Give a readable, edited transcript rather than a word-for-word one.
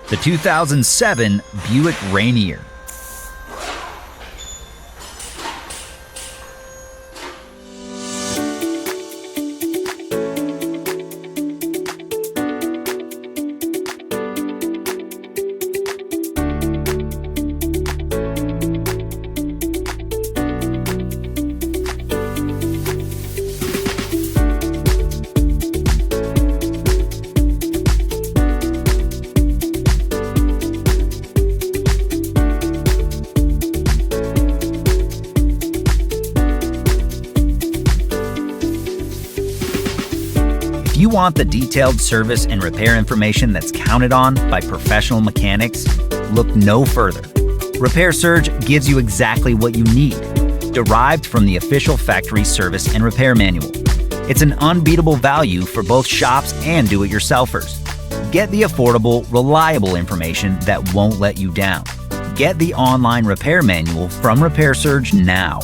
the 2007 Buick Rainier. If you want the detailed service and repair information that's counted on by professional mechanics, look no further. Repair Surge gives you exactly what you need, derived from the official factory service and repair manual. It's an unbeatable value for both shops and do-it-yourselfers. Get the affordable, reliable information that won't let you down. Get the online repair manual from Repair Surge now.